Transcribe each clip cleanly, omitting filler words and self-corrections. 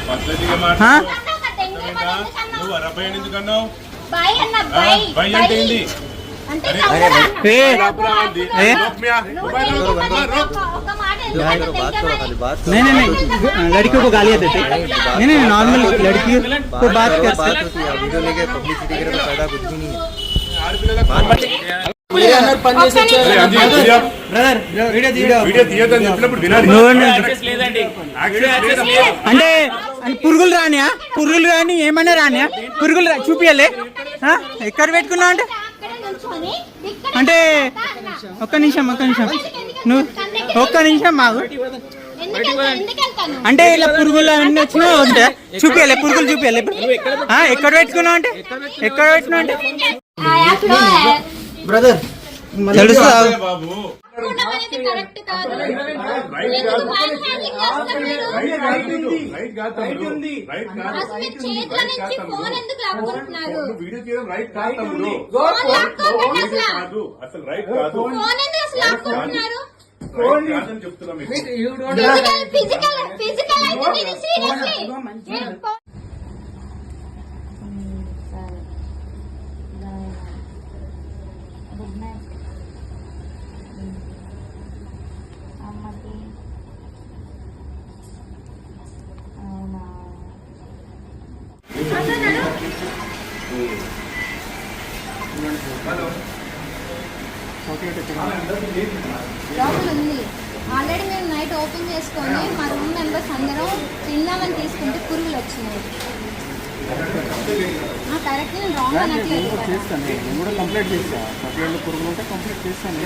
नहीं नहीं नहीं, लड़कियों को गालियाँ देते नहीं नहीं, नॉर्मल लड़कियों को बात करते। वीडियो लेके पब्लिसिटी करे तो फायदा कुछ भी नहीं है। అంటే పురుగులు రానియా, పురుగులు రాని ఏమన్నా రానియా, పురుగులు చూపియాలి. ఎక్కడ పెట్టుకున్నావు అంటే అంటే ఒక్క నిమిషం నువ్వు ఒక్క నిమిషం మాకు అంటే ఇలా పురుగులు అన్నీ వచ్చినా ఉంటా చూపియాలి, పురుగులు చూపియాలి. ఎక్కడ పెట్టుకున్నావు అంటే ఎక్కడ పెట్టినావు అంటే బ్రదర్ తెలుసా లోపల ఉంది ఆల్రెడీ మేము నైట్ ఓపెన్ చేసుకొని మా రూమ్ మెంబర్స్ అందరం తిందామని తీసుకుంటే పురుగులు వచ్చినాయి. కరెక్ట్, నేను రాంగ్ అనట్లేదు. కంప్లీట్ చేస్తాను, పురుగులు ఉంటే కంప్లీట్ చేస్తాను.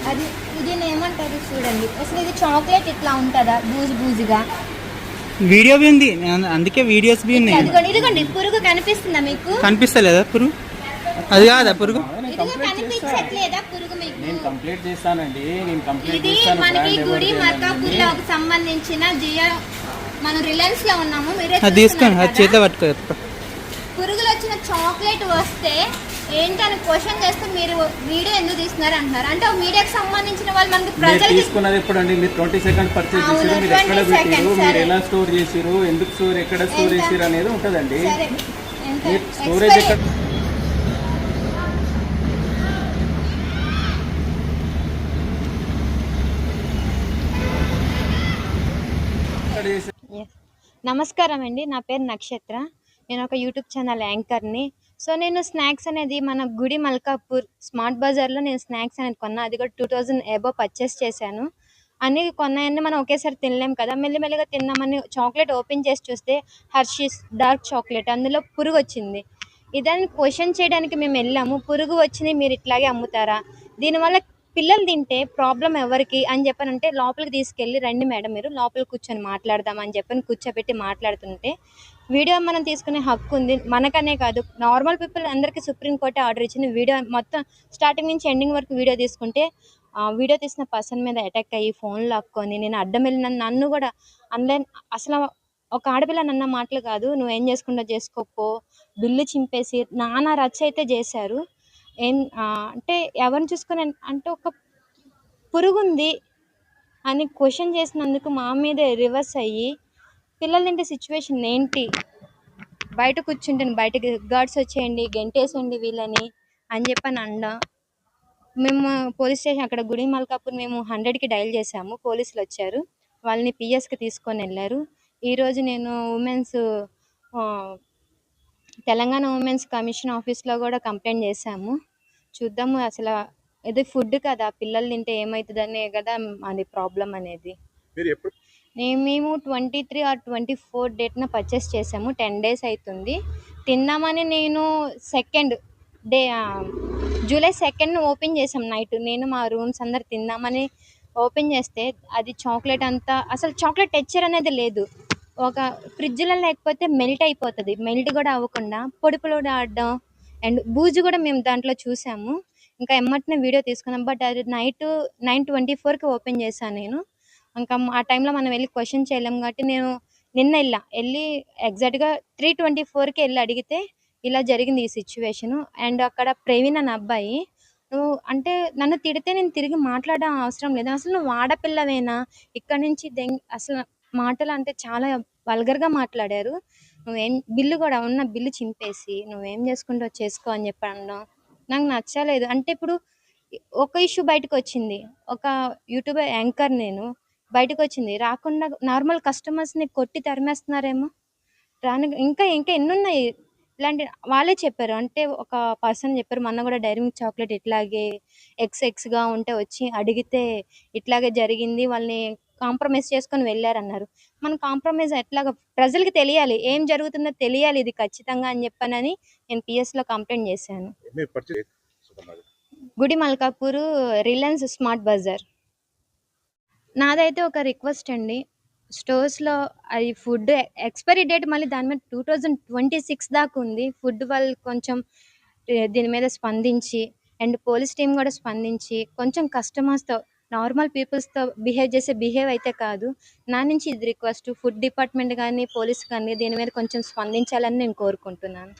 అది ఇది ఏమంటారు చూడండి, అసలు ఇది చాక్లెట్ ఇట్లా ఉంటుందా బూజుగా? వీడియో బి ఉంది, అందుకే వీడియోస్ బి ఉన్నాయి. ఇదిగోండి పురుగు కనిపిస్తుందా మీకు? కనిపిస్తలేదా పురుగు? అది కాదా పురుగు? కనిపించట్లేదా పురుగు మీకు? నేను కంప్లీట్ చేస్తానండి, ఇది మనకి గుడి మల్కాపూర్లో సంబంధించిన జియో, మనం రిలయన్స్ లో ఉన్నాము. మీరే తీసుకోండి, అది చేత పట్టుకో. పురుగులు వచ్చిన చాక్లెట్ వస్తే ఏంటని క్వశ్చన్ చేస్తే మీరు వీడియో ఎందుకు తీస్తున్నారు అంటున్నారు. అంటే మీడియాకి సంబంధించిన వాళ్ళు మనకి ప్రజలు తీసుకున్నది ఎప్పుడండి? మీరు 20 సెకండ్స్ పర్చేజ్ చేసారు, మీరు ఎక్కడ పెట్టారు, మీరు ఎలా స్టోర్ చేసారు, ఎందుకు స్టోర్, ఎక్కడ స్టోర్ చేసారు అనేది ఉంటుందండి. స్టోరేజ్ ఎక్కడ నమస్కారం అండి, నా పేరు నక్షత్ర. నేను ఒక యూట్యూబ్ ఛానల్ యాంకర్ని. సో నేను స్నాక్స్ అనేది మన గుడి మల్కాపూర్ స్మార్ట్ బజార్లో నేను స్నాక్స్ అనేది కొన్నా. అది కూడా 2000 అబోవ్ పర్చేస్ చేశాను. అన్నీ కొన్నాయన్నీ మనం ఒకేసారి తినలేం కదా, మెల్లిమెల్లిగా తిన్నామని చాక్లెట్ ఓపెన్ చేసి చూస్తే హర్షీస్ డార్క్ చాక్లెట్, అందులో పురుగు వచ్చింది. ఇదాన్ని క్వశ్చన్ చేయడానికి మేము వెళ్ళాము. పురుగు వచ్చింది, మీరు ఇట్లాగే అమ్ముతారా, దీనివల్ల పిల్లలు తింటే ప్రాబ్లం ఎవరికి అని చెప్పానంటే లోపలికి తీసుకెళ్ళి రండి మేడం మీరు లోపలికి కూర్చొని మాట్లాడదాం అని చెప్పని కూర్చోబెట్టి మాట్లాడుతుంటే, వీడియో మనం తీసుకునే హక్కు ఉంది మనకనే కాదు, నార్మల్ పీపుల్ అందరికీ సుప్రీంకోర్టు ఆర్డర్ ఇచ్చింది. వీడియో మొత్తం స్టార్టింగ్ నుంచి ఎండింగ్ వరకు వీడియో తీసుకుంటే వీడియో తీసిన పర్సన్ మీద అటాక్ అయ్యి ఫోన్ లాక్కొని నేను అడ్డం వెళ్ళిన నన్ను కూడా ఆన్లైన్, అసలు ఒక ఆడపిల్ల నన్న మాటలు కాదు, నువ్వేం చేసుకుంటా చేసుకోపో, బిల్లు చింపేసి నానా రచ్చ అయితే చేశారు. అంటే ఎవరిని చూసుకొని అంటే ఒక పురుగుంది అని క్వశ్చన్ చేసినందుకు మా మీదే రివర్స్ అయ్యి పిల్లలు తింటే సిచ్యువేషన్ ఏంటి, బయట కూర్చుంటే బయటకి గార్డ్స్ వచ్చేయండి గెంటేసండి వీళ్ళని అని చెప్పని మేము పోలీస్ స్టేషన్ అక్కడ గుడి మల్కాపూర్ మేము 100కి డయల్ చేసాము. పోలీసులు వచ్చారు, వాళ్ళని పిఎస్కి తీసుకొని వెళ్ళారు. ఈరోజు నేను తెలంగాణ ఉమెన్స్ కమిషన్ ఆఫీస్లో కూడా కంప్లైంట్ చేశాము. చూద్దాము, అసలు ఇది ఫుడ్ కదా, పిల్లలు తింటే ఏమవుతుందనే కదా అది ప్రాబ్లం అనేది. మేము 23 or 24 డేట్న పర్చేస్ చేసాము. 10 days అవుతుంది. తిందామని నేను జూలై 2nd ఓపెన్ చేసాం నైట్. నేను మా రూమ్స్ అందరు తిందామని ఓపెన్ చేస్తే అది చాక్లెట్ అంతా, అసలు చాక్లెట్ టెక్స్చర్ అనేది లేదు. ఒక ఫ్రిడ్జ్లో లేకపోతే మెల్ట్ అయిపోతుంది, మెల్ట్ కూడా అవ్వకుండా పొడి పొడి ఆడడం అండ్ బూజు కూడా మేము దాంట్లో చూసాము. ఇంకా ఎమ్మటినే వీడియో తీసుకున్నాం. బట్ అది నైట్ 9:24కి ఓపెన్ చేశాను నేను. ఇంకా ఆ టైంలో మనం వెళ్ళి క్వశ్చన్ చేయలేము కాబట్టి నేను నిన్న వెళ్ళి ఎగ్జాక్ట్గా 3:24కి వెళ్ళి అడిగితే ఇలా జరిగింది ఈ సిచ్యువేషను. అండ్ అక్కడ ప్రవీణ్ అనే అబ్బాయి నువ్వు అంటే నన్ను తిడితే నేను తిరిగి మాట్లాడడం అవసరం లేదు. అసలు నువ్వు ఆడపిల్లవేనా? ఇక్కడి నుంచి అసలు మాటలు అంటే చాలా వల్గర్‌గా మాట్లాడారు. నువ్వేం బిల్లు గూడా ఉన్న బిల్లు చింపేసి, "నువ్వేం చేసుకుంటావో చేసుకో" అని చెప్పి అనడం నాకు నచ్చలేదు. అంటే ఇప్పుడు ఒక ఇష్యూ బయటకొచ్చింది. ఒక యూట్యూబర్ యాంకర్ నేను. బయటకొచ్చింది. రాకుండా నార్మల్ కస్టమర్స్‌ని కొట్టి తరిమేస్తున్నారేమో! ఇంకా ఇంకా ఎన్నున్నాయి. ఇలాంటి వాళ్ళే చెప్పారు. అంటే ఒక పర్సన్ చెప్పారు. మొన్న గూడా డైరీ మిల్క్ చాక్లేట్ ఇట్లాగే ఎక్స్‌గా ఉంటే వచ్చి అడిగితే ఇట్లాగే జరిగింది. వాళ్ళని కాంప్రమైజ్ చేసుకొని వెళ్లారన్నారు. మనం కాంప్రమైజ్ ఎట్లాగా ప్రజలకి తెలియాలి. ఏం జరుగుతుందో తెలియాలి ఇది ఖచ్చితంగా అని చెప్పనని నేను పీఎస్‌లో కంప్లెయింట్ చేశాను. గుడి మల్కాపూర్ రిలయన్స్ స్మార్ట్ బజార్. నాదైతే ఒక రిక్వెస్ట్ అండి. స్టోర్స్‌లో అది ఫుడ్ ఎక్స్‌పైరీ డేట్ మళ్ళీ దాని మీద 2026 దాకా ఉంది. ఫుడ్ వాళ్ళు కొంచెం దీని మీద స్పందించి అండ్ పోలీస్ టీమ్ గూడా స్పందించి కొంచెం కస్టమర్స్‌తో నార్మల్ పీపుల్స్‌తో బిహేవ్ చేసే బిహేవ్ అయితే కాదు. నా నుంచి ఇది రిక్వెస్ట్. ఫుడ్ డిపార్ట్‌మెంట్ గాని, పోలీస్ గాని దీని మీద కొంచెం స్పందించాలని నేను కోరుకుంటున్నాను.